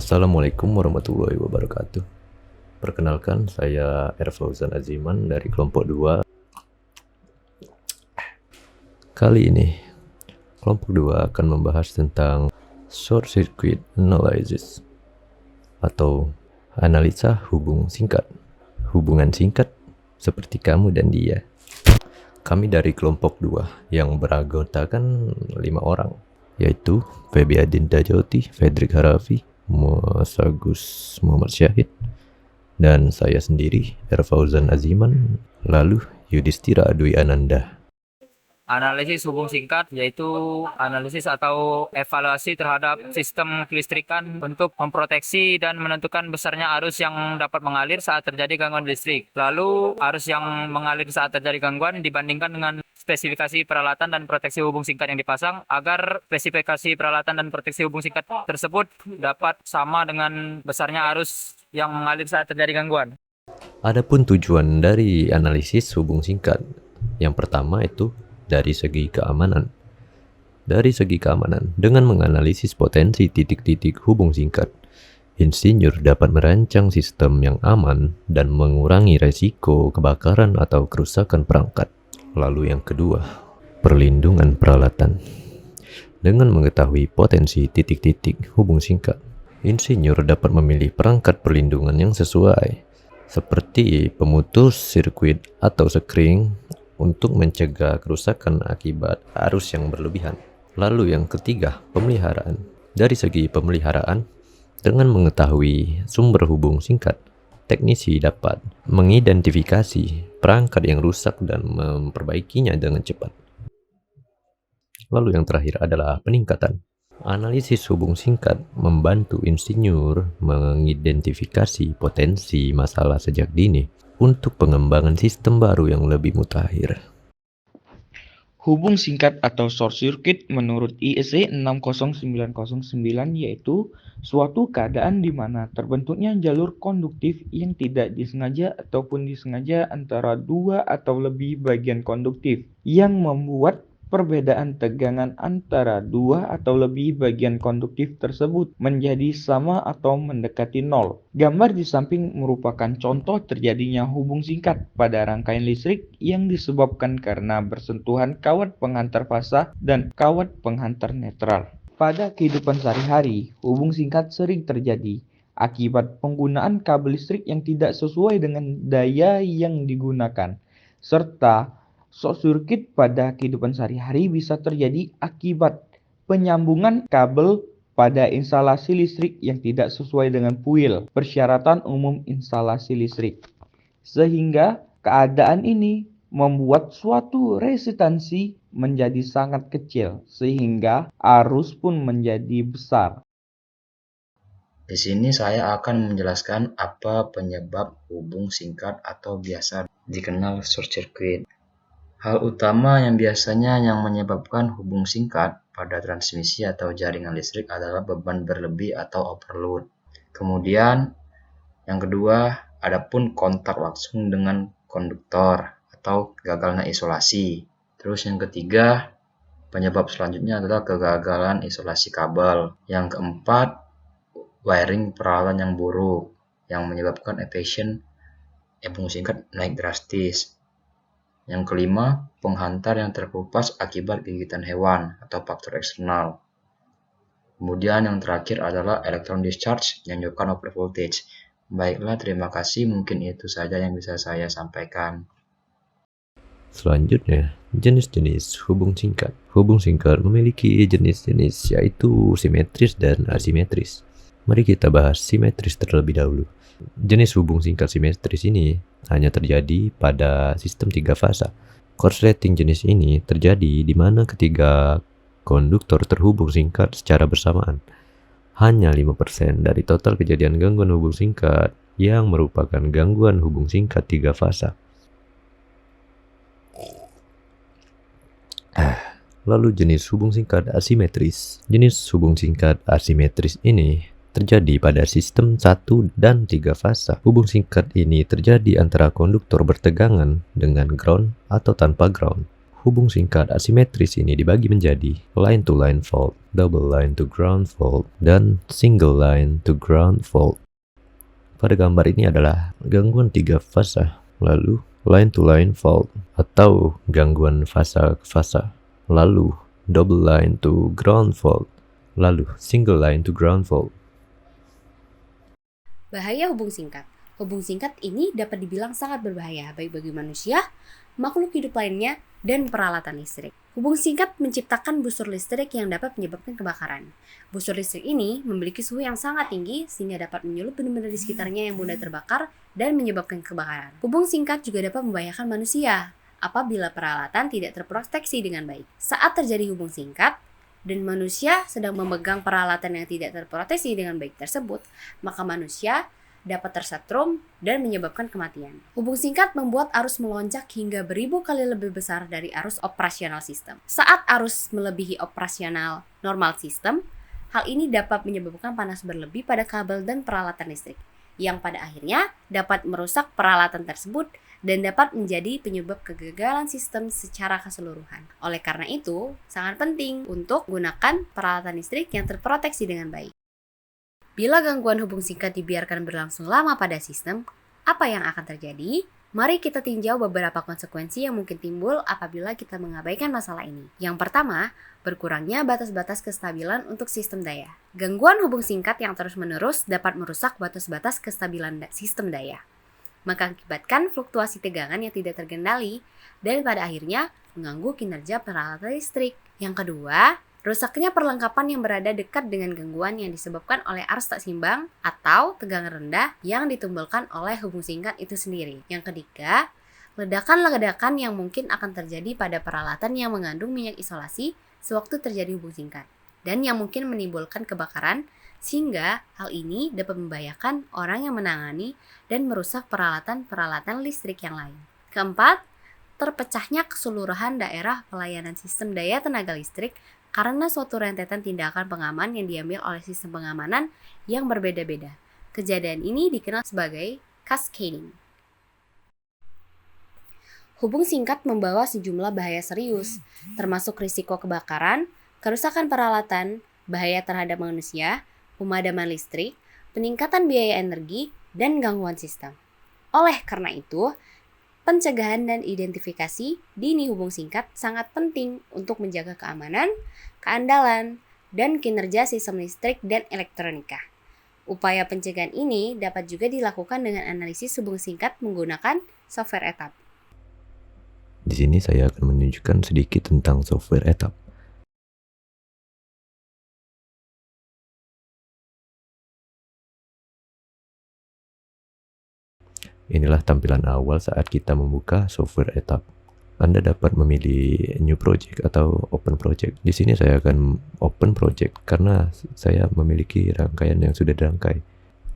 Assalamualaikum warahmatullahi wabarakatuh. Perkenalkan, saya Erfauzan Aziman dari kelompok 2. Kali ini, kelompok 2 akan membahas tentang short circuit analysis atau analisa hubungan singkat seperti kamu dan dia. Kami dari kelompok 2 yang beranggotakan 5 orang, yaitu Feby Adinda Joti, Fedrik Harafi, Mas Agus Muhammad Syahid, dan saya sendiri Erfauzan Aziman, lalu Yudhistira Dwi Ananda. Analisis hubung singkat yaitu analisis atau evaluasi terhadap sistem kelistrikan untuk memproteksi dan menentukan besarnya arus yang dapat mengalir saat terjadi gangguan listrik. Lalu arus yang mengalir saat terjadi gangguan dibandingkan dengan spesifikasi peralatan dan proteksi hubung singkat yang dipasang agar spesifikasi peralatan dan proteksi hubung singkat tersebut dapat sama dengan besarnya arus yang mengalir saat terjadi gangguan. Adapun tujuan dari analisis hubung singkat, yang pertama itu dari segi keamanan. Dari segi keamanan, dengan menganalisis potensi titik-titik hubung singkat, insinyur dapat merancang sistem yang aman dan mengurangi resiko kebakaran atau kerusakan perangkat. Lalu yang kedua, perlindungan peralatan. Dengan mengetahui potensi titik-titik hubung singkat, insinyur dapat memilih perangkat perlindungan yang sesuai, seperti pemutus sirkuit atau sekring untuk mencegah kerusakan akibat arus yang berlebihan. Lalu yang ketiga, pemeliharaan. Dari segi pemeliharaan, dengan mengetahui sumber hubung singkat, teknisi dapat mengidentifikasi perangkat yang rusak dan memperbaikinya dengan cepat. Lalu yang terakhir adalah peningkatan. Analisis hubung singkat membantu insinyur mengidentifikasi potensi masalah sejak dini untuk pengembangan sistem baru yang lebih mutakhir. Hubung singkat atau short circuit menurut IEC 60909 yaitu suatu keadaan di mana terbentuknya jalur konduktif yang tidak disengaja ataupun disengaja antara dua atau lebih bagian konduktif yang membuat perbedaan tegangan antara dua atau lebih bagian konduktif tersebut menjadi sama atau mendekati nol. Gambar di samping merupakan contoh terjadinya hubung singkat pada rangkaian listrik yang disebabkan karena bersentuhan kawat penghantar fasa dan kawat penghantar netral. Pada kehidupan sehari-hari, hubung singkat sering terjadi akibat penggunaan kabel listrik yang tidak sesuai dengan daya yang digunakan, serta short circuit pada kehidupan sehari-hari bisa terjadi akibat penyambungan kabel pada instalasi listrik yang tidak sesuai dengan PUIL, persyaratan umum instalasi listrik. Sehingga keadaan ini membuat suatu resistansi menjadi sangat kecil, sehingga arus pun menjadi besar. Di sini saya akan menjelaskan apa penyebab hubung singkat atau biasa dikenal short circuit. Hal utama yang biasanya menyebabkan hubung singkat pada transmisi atau jaringan listrik adalah beban berlebih atau overload. Kemudian, yang kedua, adapun kontak langsung dengan konduktor atau gagalnya isolasi. Terus yang ketiga, penyebab selanjutnya adalah kegagalan isolasi kabel. Yang keempat, wiring peralatan yang buruk yang menyebabkan efisien hubung singkat naik drastis. Yang kelima, penghantar yang terkelupas akibat gigitan hewan atau faktor eksternal. Kemudian yang terakhir adalah electron discharge yang menyebabkan over voltage. Baiklah, terima kasih. Mungkin itu saja yang bisa saya sampaikan. Selanjutnya, jenis-jenis hubung singkat. Hubung singkat memiliki jenis-jenis yaitu simetris dan asimetris. Mari kita bahas simetris terlebih dahulu. Jenis hubung singkat simetris ini hanya terjadi pada sistem 3 fasa. Korsleting jenis ini terjadi di mana ketiga konduktor terhubung singkat secara bersamaan. Hanya 5% dari total kejadian gangguan hubung singkat yang merupakan gangguan hubung singkat 3 fasa. Lalu jenis hubung singkat asimetris. Jenis hubung singkat asimetris ini terjadi pada sistem 1 dan 3 fasa. Hubung singkat ini terjadi antara konduktor bertegangan dengan ground atau tanpa ground. Hubung singkat asimetris ini dibagi menjadi line to line fault, double line to ground fault, dan single line to ground fault. Pada gambar ini adalah gangguan 3 fasa, lalu line to line fault atau gangguan fasa ke fasa, lalu double line to ground fault, lalu single line to ground fault. Bahaya hubung singkat. Hubung singkat ini dapat dibilang sangat berbahaya baik bagi manusia, makhluk hidup lainnya, dan peralatan listrik. Hubung singkat menciptakan busur listrik yang dapat menyebabkan kebakaran. Busur listrik ini memiliki suhu yang sangat tinggi sehingga dapat menyulut benda-benda di sekitarnya yang mudah terbakar dan menyebabkan kebakaran. Hubung singkat juga dapat membahayakan manusia apabila peralatan tidak terproteksi dengan baik. Saat terjadi hubung singkat dan manusia sedang memegang peralatan yang tidak terproteksi dengan baik tersebut, maka manusia dapat tersetrum dan menyebabkan kematian. Hubung singkat membuat arus melonjak hingga beribu kali lebih besar dari arus operasional sistem. Saat arus melebihi operasional normal sistem, hal ini dapat menyebabkan panas berlebih pada kabel dan peralatan listrik, yang pada akhirnya dapat merusak peralatan tersebut dan dapat menjadi penyebab kegagalan sistem secara keseluruhan. Oleh karena itu, sangat penting untuk gunakan peralatan listrik yang terproteksi dengan baik. Bila gangguan hubung singkat dibiarkan berlangsung lama pada sistem, apa yang akan terjadi? Mari kita tinjau beberapa konsekuensi yang mungkin timbul apabila kita mengabaikan masalah ini. Yang pertama, berkurangnya batas-batas kestabilan untuk sistem daya. Gangguan hubung singkat yang terus-menerus dapat merusak batas-batas kestabilan sistem daya, mengakibatkan fluktuasi tegangan yang tidak terkendali dan pada akhirnya mengganggu kinerja peralatan listrik. Yang kedua, rusaknya perlengkapan yang berada dekat dengan gangguan yang disebabkan oleh arus tak seimbang atau tegangan rendah yang ditimbulkan oleh hubung singkat itu sendiri. Yang ketiga, ledakan-ledakan yang mungkin akan terjadi pada peralatan yang mengandung minyak isolasi sewaktu terjadi hubung singkat dan yang mungkin menimbulkan kebakaran, sehingga hal ini dapat membahayakan orang yang menangani dan merusak peralatan-peralatan listrik yang lain. Keempat, terpecahnya keseluruhan daerah pelayanan sistem daya tenaga listrik karena suatu rentetan tindakan pengaman yang diambil oleh sistem pengamanan yang berbeda-beda. Kejadian ini dikenal sebagai cascading. Hubung singkat membawa sejumlah bahaya serius, termasuk risiko kebakaran, kerusakan peralatan, bahaya terhadap manusia, pemadaman listrik, peningkatan biaya energi, dan gangguan sistem. Oleh karena itu, pencegahan dan identifikasi dini hubung singkat sangat penting untuk menjaga keamanan, keandalan, dan kinerja sistem listrik dan elektronika. Upaya pencegahan ini dapat juga dilakukan dengan analisis hubung singkat menggunakan software etap. Di sini saya akan menunjukkan sedikit tentang software etap. Inilah tampilan awal saat kita membuka software etap. Anda dapat memilih new project atau open project. Di sini saya akan open project karena saya memiliki rangkaian yang sudah dirangkai.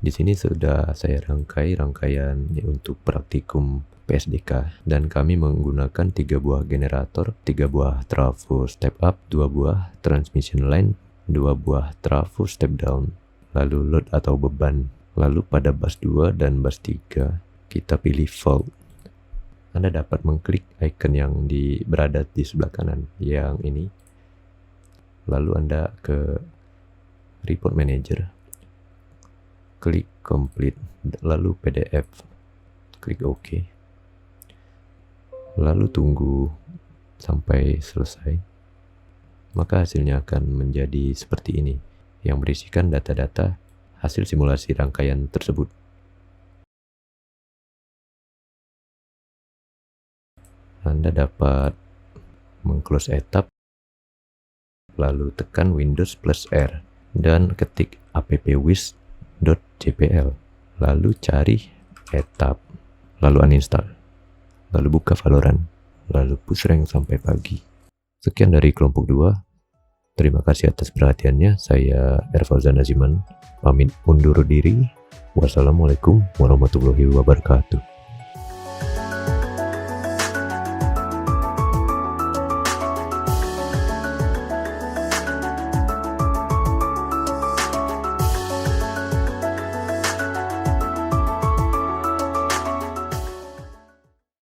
Di sini sudah saya rangkai rangkaian untuk praktikum PSDK dan kami menggunakan 3 buah generator, 3 buah trafo step up, 2 buah transmission line, 2 buah trafo step down, lalu load atau beban. Lalu pada bus 2 dan bus 3 kita pilih fault. Anda dapat mengklik icon yang berada di sebelah kanan yang ini. Lalu Anda ke report manager, klik complete, lalu PDF, klik OK. Lalu tunggu sampai selesai. Maka hasilnya akan menjadi seperti ini, yang berisikan data-data hasil simulasi rangkaian tersebut. Anda dapat meng-close etap, lalu tekan Windows plus R dan ketik appwiz.jpl, lalu cari etap, lalu uninstall, lalu buka Valorant, lalu push rank sampai pagi. Sekian dari kelompok 2. Terima kasih atas perhatiannya. Saya Erfauzan Aziman, pamit undur diri. Wassalamualaikum warahmatullahi wabarakatuh.